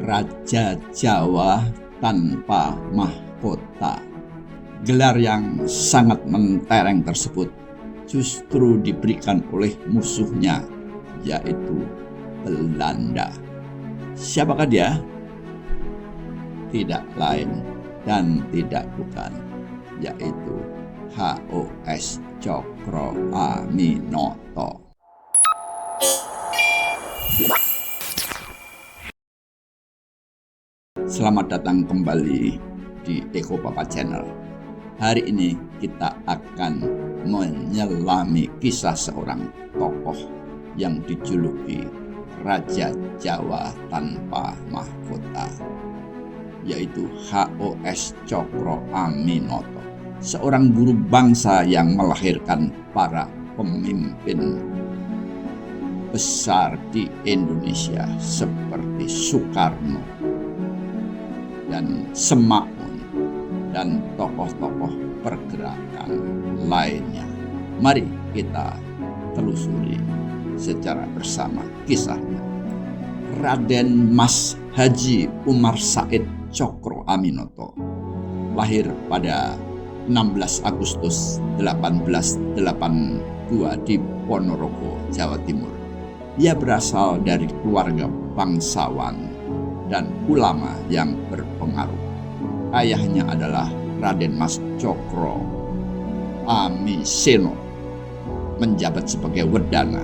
Raja Jawa tanpa mahkota. Gelar yang sangat mentereng tersebut justru diberikan oleh musuhnya, yaitu Belanda. Siapakah dia? Tidak lain dan tidak bukan, yaitu HOS Cokro Aminoto. Selamat datang kembali di Eko Papa Channel. Hari ini kita akan menyelami kisah seorang tokoh yang dijuluki Raja Jawa tanpa mahkota, yaitu HOS Cokro Aminoto, seorang guru bangsa yang melahirkan para pemimpin besar di Indonesia seperti Soekarno dan Semaun dan tokoh-tokoh pergerakan lainnya. Mari kita telusuri secara bersama kisahnya. Raden Mas Haji Umar Said Cokro Aminoto lahir pada 16 Agustus 1882 di Ponorogo, Jawa Timur. Ia berasal dari keluarga bangsawan dan ulama yang berpengaruh. Ayahnya adalah Raden Mas Cokro Amiseno, menjabat sebagai Wedana.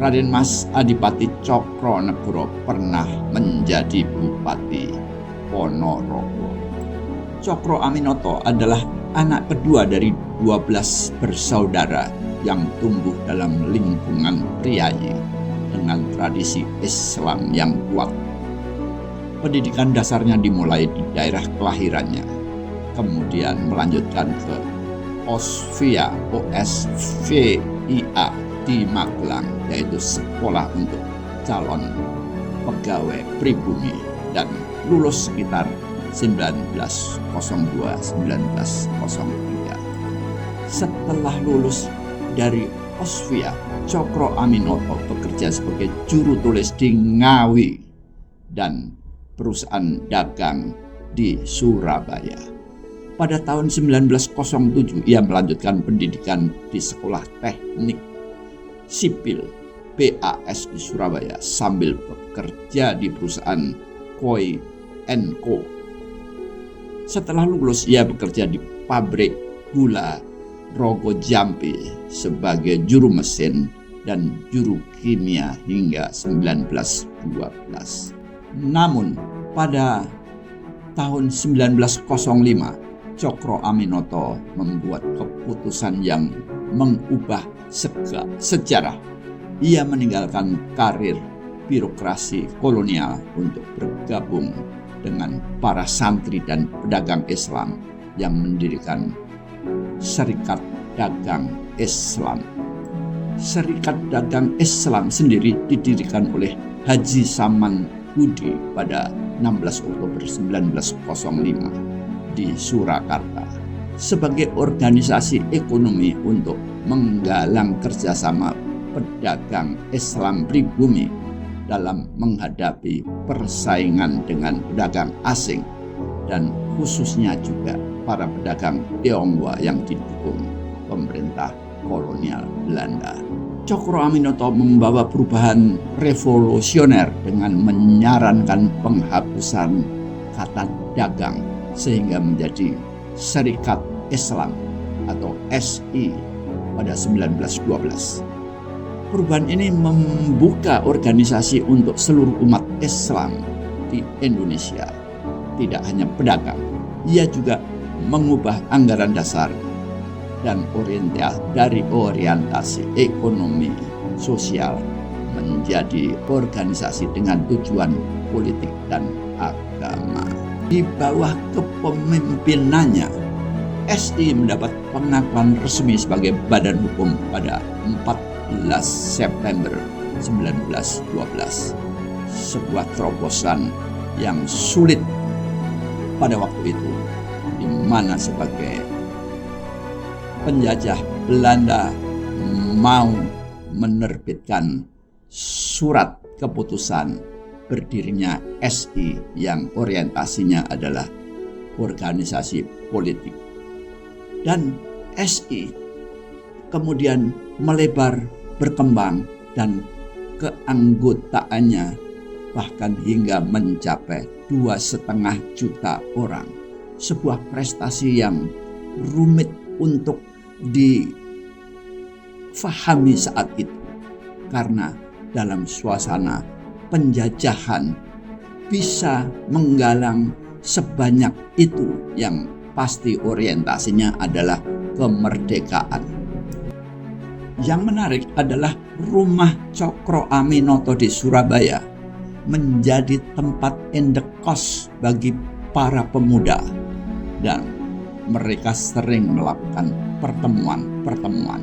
Raden Mas Adipati Cokro Negoro pernah menjadi Bupati Ponorogo. Cokro Aminoto adalah anak kedua dari 12 bersaudara yang tumbuh dalam lingkungan priayi dengan tradisi Islam yang kuat. Pendidikan dasarnya dimulai di daerah kelahirannya, kemudian melanjutkan ke OSVIA di Magelang, yaitu sekolah untuk calon pegawai pribumi, dan lulus sekitar 1902-1903. Setelah lulus dari OSVIA, Cokro Aminoto bekerja sebagai juru tulis di Ngawi dan perusahaan dagang di Surabaya. Pada tahun 1907 ia melanjutkan pendidikan di Sekolah Teknik Sipil BAS di Surabaya sambil bekerja di perusahaan Koi & Co. Setelah lulus ia bekerja di pabrik gula Rogo Jampi sebagai juru mesin dan juru kimia hingga 1912. Namun pada tahun 1905 Cokro Aminoto membuat keputusan yang mengubah sejarah. Ia meninggalkan karir birokrasi kolonial untuk bergabung dengan para santri dan pedagang Islam yang mendirikan Serikat Dagang Islam. Serikat Dagang Islam sendiri didirikan oleh Haji Saman Budi pada 16 Oktober 1905 di Surakarta sebagai organisasi ekonomi untuk menggalang kerjasama pedagang Islam pribumi dalam menghadapi persaingan dengan pedagang asing dan khususnya juga para pedagang Tionghoa yang didukung pemerintah kolonial Belanda. Cokro Aminoto membawa perubahan revolusioner dengan menyarankan penghapusan kata dagang sehingga menjadi Serikat Islam atau SI pada 1912. Perubahan ini membuka organisasi untuk seluruh umat Islam di Indonesia, tidak hanya pedagang. Ia juga mengubah anggaran dasar dan orientasi ekonomi sosial menjadi organisasi dengan tujuan politik dan agama. Di bawah kepemimpinannya, SI mendapat pengakuan resmi sebagai badan hukum pada 14 September 1912. Sebuah terobosan yang sulit pada waktu itu, di mana sebagai penjajah Belanda mau menerbitkan surat keputusan berdirinya SI yang orientasinya adalah organisasi politik. Dan SI kemudian melebar, berkembang, dan keanggotaannya bahkan hingga mencapai 2,5 juta orang. Sebuah prestasi yang rumit untuk difahami saat itu, karena dalam suasana penjajahan bisa menggalang sebanyak itu yang pasti orientasinya adalah kemerdekaan. Yang menarik adalah rumah Cokro Aminoto di Surabaya menjadi tempat indekos bagi para pemuda, dan mereka sering melakukan pertemuan-pertemuan,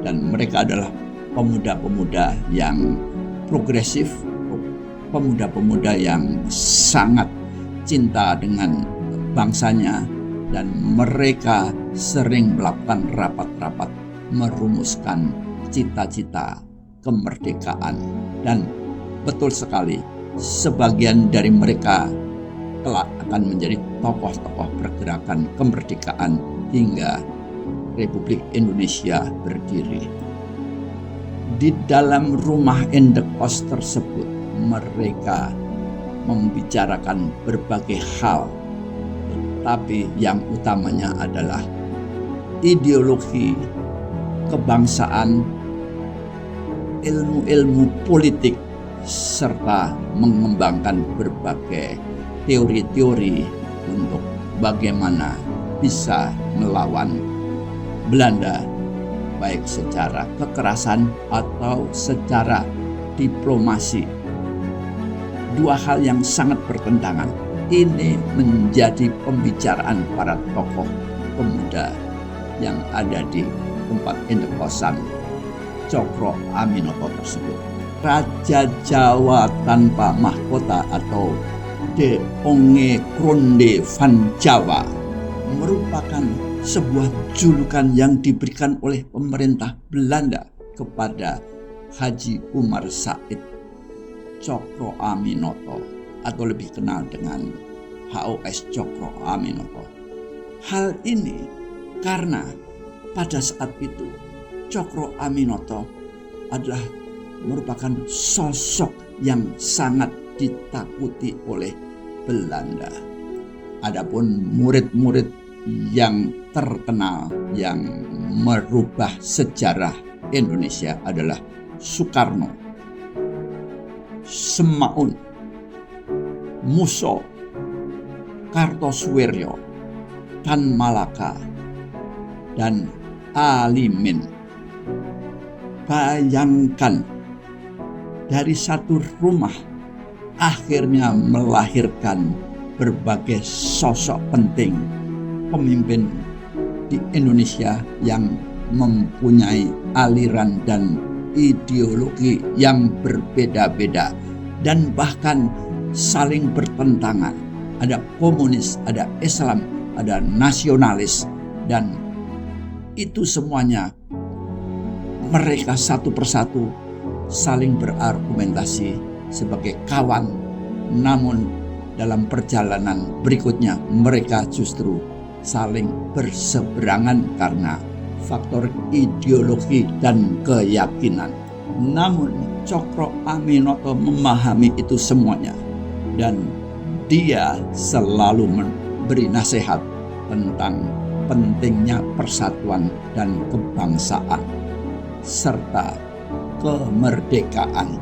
dan mereka adalah pemuda-pemuda yang progresif, pemuda-pemuda yang sangat cinta dengan bangsanya, dan mereka sering melakukan rapat-rapat merumuskan cita-cita kemerdekaan. Dan betul sekali, sebagian dari mereka kelak akan menjadi tokoh-tokoh pergerakan kemerdekaan hingga Republik Indonesia berdiri. Di dalam rumah indekos tersebut mereka membicarakan berbagai hal, tetapi yang utamanya adalah ideologi kebangsaan, ilmu-ilmu politik, serta mengembangkan berbagai teori-teori untuk bagaimana bisa melawan Belanda, baik secara kekerasan atau secara diplomasi. Dua hal yang sangat bertentangan ini menjadi pembicaraan para tokoh pemuda yang ada di tempat indekosan Cokro Aminoto tersebut. Raja Jawa tanpa mahkota atau De Onge Kronde van Jawa merupakan sebuah julukan yang diberikan oleh pemerintah Belanda kepada Haji Umar Said Cokro Aminoto, atau lebih kenal dengan HOS Cokro Aminoto. Hal ini karena pada saat itu Cokro Aminoto adalah merupakan sosok yang sangat ditakuti oleh Belanda. Adapun murid-murid yang terkenal yang merubah sejarah Indonesia adalah Soekarno, Semaun, Musso, Kartosuwiryo, Tan Malaka, dan Alimin. Bayangkan, dari satu rumah akhirnya melahirkan berbagai sosok penting pemimpin di Indonesia yang mempunyai aliran dan ideologi yang berbeda-beda dan bahkan saling bertentangan. Ada komunis, ada Islam, ada nasionalis, dan itu semuanya mereka satu persatu saling berargumentasi sebagai kawan. Namun dalam perjalanan berikutnya mereka justru saling berseberangan karena faktor ideologi dan keyakinan. Namun Cokro Aminoto memahami itu semuanya, dan dia selalu memberi nasihat tentang pentingnya persatuan dan kebangsaan serta kemerdekaan.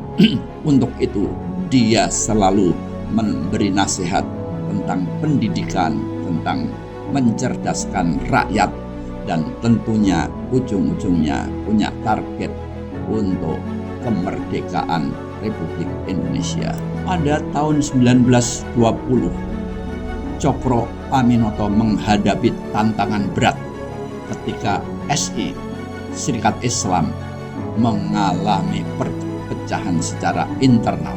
Untuk itu dia selalu memberi nasihat tentang pendidikan, tentang mencerdaskan rakyat, dan tentunya ujung-ujungnya punya target untuk kemerdekaan Republik Indonesia. Pada tahun 1920, Cokro Aminoto menghadapi tantangan berat ketika SI, Serikat Islam, mengalami perpecahan secara internal.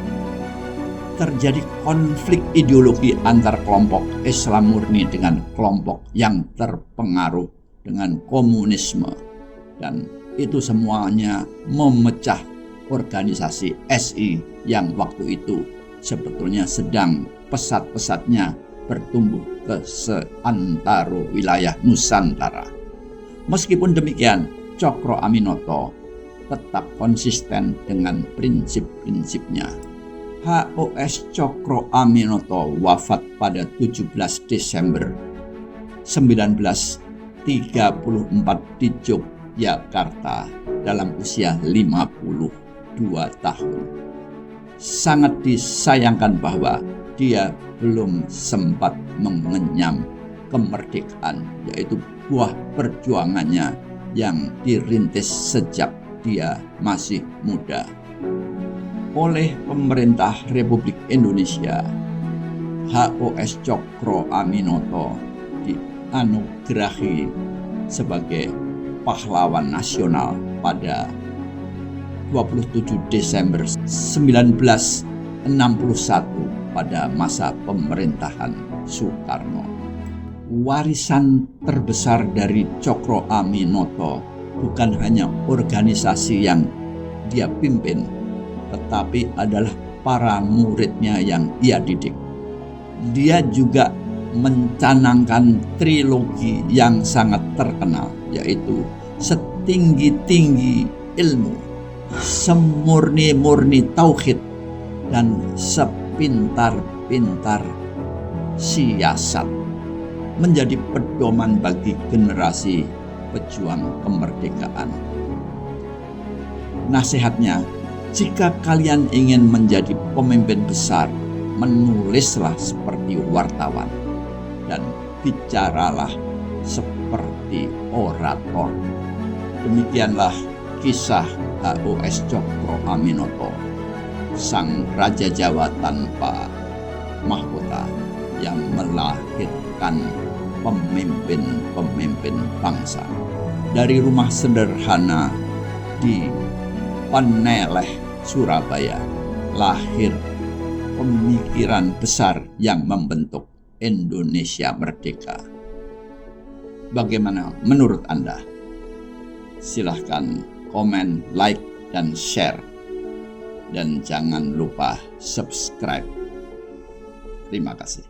Terjadi konflik ideologi antar kelompok Islam murni dengan kelompok yang terpengaruh dengan komunisme, dan itu semuanya memecah organisasi SI yang waktu itu sebetulnya sedang pesat-pesatnya bertumbuh ke seantero wilayah Nusantara. Meskipun demikian, Cokro Aminoto tetap konsisten dengan prinsip-prinsipnya. HOS Cokro Aminoto wafat pada 17 Desember 1934 di Yogyakarta dalam usia 52 tahun. Sangat disayangkan bahwa dia belum sempat mengenyam kemerdekaan, yaitu buah perjuangannya yang dirintis sejak dia masih muda. Oleh pemerintah Republik Indonesia, HOS Cokro Aminoto dianugerahi sebagai pahlawan nasional pada 27 Desember 1961 pada masa pemerintahan Soekarno. Warisan terbesar dari Cokro Aminoto bukan hanya organisasi yang dia pimpin, tetapi adalah para muridnya yang ia didik. Dia juga mencanangkan trilogi yang sangat terkenal, yaitu Setinggi-tinggi Ilmu, Semurni-murni Tauhid, dan Sepintar-pintar Siasat, menjadi pedoman bagi generasi pejuang kemerdekaan. Nasihatnya, jika kalian ingin menjadi pemimpin besar, menulislah seperti wartawan dan bicaralah seperti orator. Demikianlah kisah HOS Cokro Aminoto, sang Raja Jawa tanpa mahkota yang melahirkan pemimpin-pemimpin bangsa. Dari rumah sederhana di Peneleh, Surabaya, lahir pemikiran besar yang membentuk Indonesia merdeka. Bagaimana menurut Anda? Silahkan komen, like, dan share. Dan jangan lupa subscribe. Terima kasih.